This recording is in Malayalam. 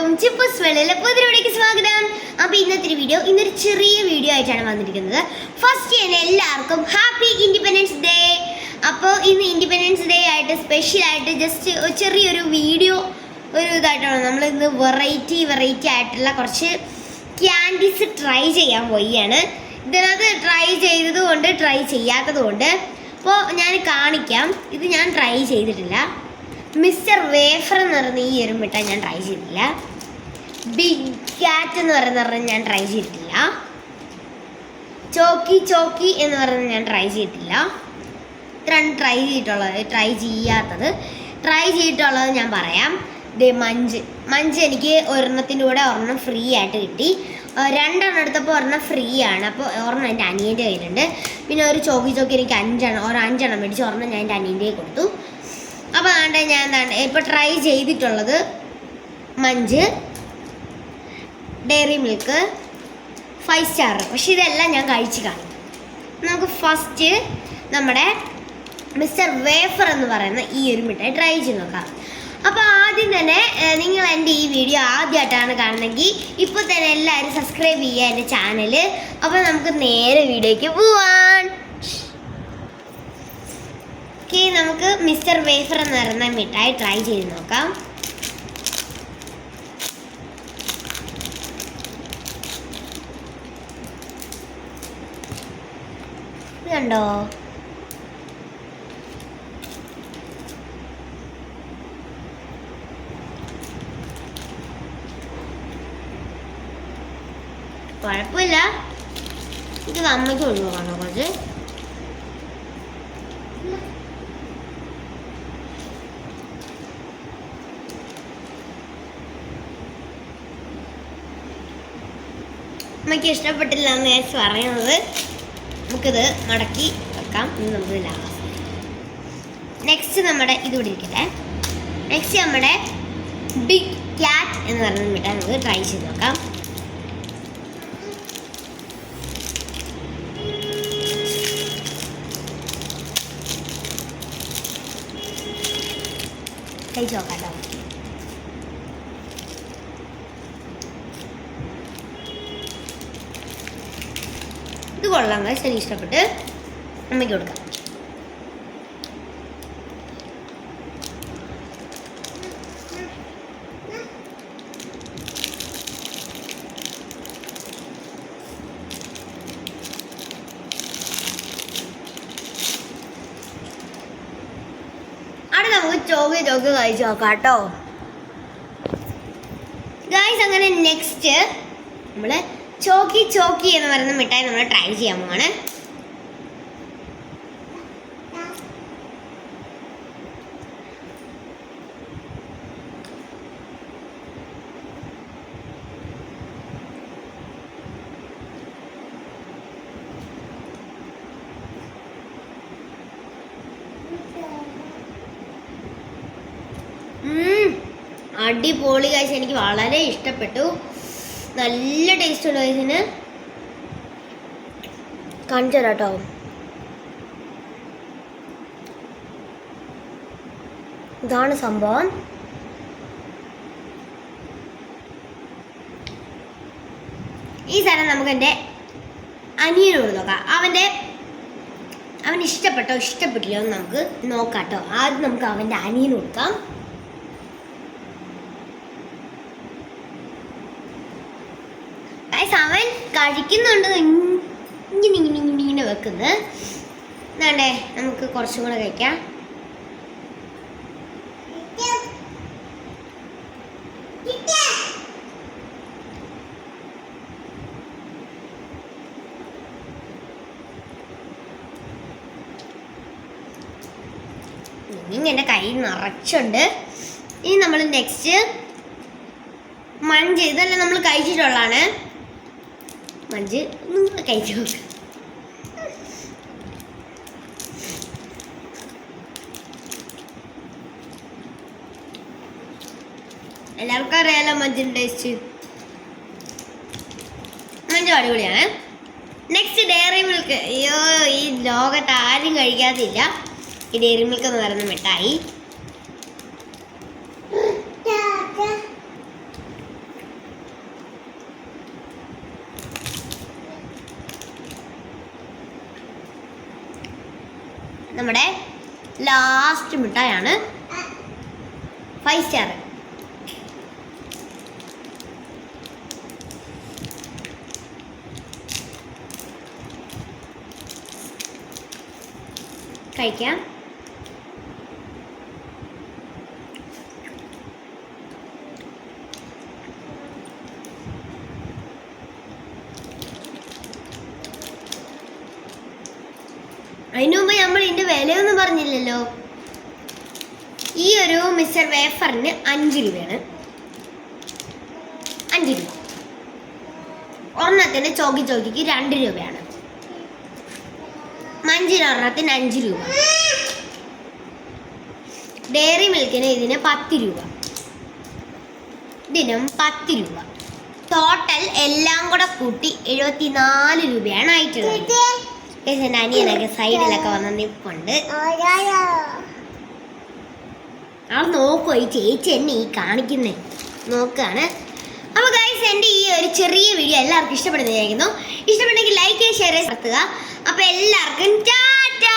എല്ലാവർക്കും ചിപ്പൂസ് വേൾഡിലെ പുതിയ വീഡിയോയ്ക്ക് സ്വാഗതം. അപ്പോൾ ഇന്നത്തെ ഇന്നൊരു ചെറിയ വീഡിയോ ആയിട്ടാണ് വന്നിരിക്കുന്നത്. ഫസ്റ്റ് തന്നെ എല്ലാവർക്കും ഹാപ്പി ഇൻഡിപെൻഡൻസ് ഡേ. അപ്പോൾ ഇന്ന് ഇൻഡിപെൻഡൻസ് ഡേ ആയിട്ട് സ്പെഷ്യലായിട്ട് ജസ്റ്റ് ചെറിയൊരു വീഡിയോ ഒരു ഇതായിട്ടാണ് നമ്മൾ ഇന്ന് വെറൈറ്റി ആയിട്ടുള്ള കുറച്ച് ക്യാൻഡീസ് ട്രൈ ചെയ്യാൻ പോവുകയാണ്. ഇതിനകത്ത് ട്രൈ ചെയ്തതുകൊണ്ട് ട്രൈ ചെയ്യാത്തതുകൊണ്ട് അപ്പോൾ ഞാൻ കാണിക്കാം. ഇത് ഞാൻ ട്രൈ ചെയ്തിട്ടില്ല. മിസ്റ്റർ വേഫർ എന്ന് പറയുന്ന ഈ ഒരു മിഠായി ഞാൻ ട്രൈ ചെയ്തിട്ടില്ല. ബിഗ് ക്യാറ്റ് എന്ന് പറയുന്നത് ഞാൻ ട്രൈ ചെയ്തിട്ടില്ല. ചോക്കി എന്ന് പറയുന്നത് ഞാൻ ട്രൈ ചെയ്തിട്ടില്ല. ഇത്രയാണ് ട്രൈ ചെയ്തിട്ടുള്ളത് ഞാൻ പറയാം. മഞ്ച് എനിക്ക് ഒരെണ്ണത്തിൻ്റെ കൂടെ ഒരെണ്ണം ഫ്രീ ആയിട്ട് കിട്ടി. രണ്ടെണ്ണം എടുത്തപ്പോൾ ഒരെണ്ണം ഫ്രീ ആണ്. അപ്പോൾ ഒരെണ്ണം എൻ്റെ അനിയൻ്റെ കയ്യിലുണ്ട്. പിന്നെ ഒരു ചോക്കി എനിക്ക് അഞ്ചെണ്ണം മേടിച്ച് ഒരെണ്ണം ഞാൻ എൻ്റെ അനിയൻ്റെ കൊടുത്തു. അപ്പോൾ അതുകൊണ്ട് ഞാൻ ഇപ്പോൾ ട്രൈ ചെയ്തിട്ടുള്ളത് മഞ്ച്, ഡയറി മിൽക്ക്, 5 സ്റ്റാർ. പക്ഷേ ഇതെല്ലാം ഞാൻ കഴിച്ച് കാണിക്കും. നമുക്ക് ഫസ്റ്റ് നമ്മുടെ മിസ്റ്റർ വേഫർ എന്ന് പറയുന്ന ഈ ഒരു മിഠായി ട്രൈ ചെയ്ത് നോക്കാം. അപ്പോൾ ആദ്യം തന്നെ നിങ്ങൾ എൻ്റെ ഈ വീഡിയോ ആദ്യമായിട്ടാണ് കാണുന്നതെങ്കിൽ ഇപ്പോൾ തന്നെ എല്ലാവരും സബ്സ്ക്രൈബ് ചെയ്യുക എൻ്റെ ചാനൽ. അപ്പോൾ നമുക്ക് നേരെ വീഡിയോയ്ക്ക് പോവാൻ. ഓക്കെ, നമുക്ക് മിസ്റ്റർ വേഫർ എന്ന് പറയുന്ന മിഠായി ട്രൈ ചെയ്ത് നോക്കാം. ഇത് കണ്ടോ? കുഴപ്പമില്ല. ഇത് അമ്മയ്ക്ക് ഒഴിവാണോ കുറച്ച്? അമ്മയ്ക്ക് ഇഷ്ടപ്പെട്ടില്ല എന്ന് ഞാൻ പറയുന്നത്. നമുക്കിത് മടക്കി വെക്കാം. ഇന്ന് നമുക്ക് ലാസ്റ്റ് നെക്സ്റ്റ് നമ്മുടെ ഇതുകൂടി ഇരിക്കട്ടെ. നെക്സ്റ്റ് നമ്മുടെ ബിഗ് ക്യാറ്റ് എന്ന് പറയുന്ന മിഠായി നമുക്ക് ട്രൈ ചെയ്ത് നോക്കാം. കഴിച്ച് നോക്കാം കേട്ടോ. ഇത് കൊള്ളാം, ശരി, ഇഷ്ടപ്പെട്ട് അമ്മയ്ക്ക് കൊടുക്കാം. അവിടെ നമുക്ക് ചോക്ക് കഴിച്ച് നോക്കാം കേട്ടോ ഗായ്സ്. അങ്ങനെ നെക്സ്റ്റ് നമ്മൾ ചോക്കി എന്ന് പറയുന്ന മിഠായി നമ്മൾ ട്രൈ ചെയ്യാൻ പോവാണ്. അടിപൊളി ഗൈസ്, എനിക്ക് വളരെ ഇഷ്ടപ്പെട്ടു. നല്ല ടേസ്റ്റ് ഉണ്ട് ഇതിന്. കാണിച്ചു തരാം കേട്ടോ. ഇതാണ് സംഭവം. ഈ സാധനം നമുക്ക് എൻ്റെ അനിയനോട് നോക്കാം. അവൻ ഇഷ്ടപ്പെട്ടോ ഇഷ്ടപ്പെട്ടില്ലോ എന്ന് നമുക്ക് നോക്കാം കേട്ടോ. ആദ്യം നമുക്ക് അവൻ്റെ അനിയന് കൊടുക്കാം. അവൻ കഴിക്കുന്നുണ്ട്, ഇങ്ങനെ വെക്കുന്നത്. എന്നാണ്ടേ നമുക്ക് കുറച്ചും കൂടെ കഴിക്കാം. എൻ്റെ കൈ നിറച്ചുണ്ട്. ഇനി നമ്മൾ നെക്സ്റ്റ് മഞ്ച്, ഇതെല്ലാം നമ്മൾ കഴിച്ചിട്ടുള്ളതാണ്. മഞ്ച് നിങ്ങൾ കഴിച്ചു നോക്കാം. എല്ലാവർക്കും അറിയാലോ മഞ്ചിൻ്റെ ടേസ്റ്റ്. മഞ്ച് അടിപൊളിയാണ്. Next Dairy Milk. അയ്യോ, ഈ ലോകത്ത് ആരും കഴിക്കാത്തില്ല ഈ ഡയറി മിൽക്ക് എന്ന് പറയുന്ന മിഠായി. നമ്മുടെ ലാസ്റ്റ് മിഠായാണ് 5 സ്റ്റാർ. കഴിക്കാം. അതിനു മുമ്പ് നമ്മൾ ഇതിന്റെ വിലയൊന്നും പറഞ്ഞില്ലല്ലോ. ഈ ഒരു മിസ്റ്റർ വേഫറിന് 5 രൂപയാണ്. 5 രൂപ. ഒരെണ്ണത്തിന് ചോക്കിക്ക് 2 രൂപയാണ്. മഞ്ചിനൊരെണ്ണത്തിന് 5 രൂപ. ഡയറി മിൽക്കിന് ഇതിന് 10 രൂപ. ഇതിനും 10 രൂപ. ടോട്ടൽ എല്ലാം കൂടെ കൂട്ടി 74 രൂപയാണ് ആയിട്ടുള്ളത്. എൻ്റെ അനിയനൊക്കെ സൈഡിലൊക്കെ വന്ന് നിൽപ്പുണ്ട്. ആ നോക്കോ ഈ ചേച്ചി എന്നെ ഈ കാണിക്കുന്നേ നോക്കാണ്. അപ്പോൾ ഗൈസ്, എൻ്റെ ഈ ഒരു ചെറിയ വീഡിയോ എല്ലാവർക്കും ഇഷ്ടപ്പെടുന്നതായിരുന്നു. ഇഷ്ടപ്പെട്ടെങ്കിൽ ലൈക്ക് ഷെയർ നടത്തുക. അപ്പോൾ എല്ലാവർക്കും ടാറ്റാ.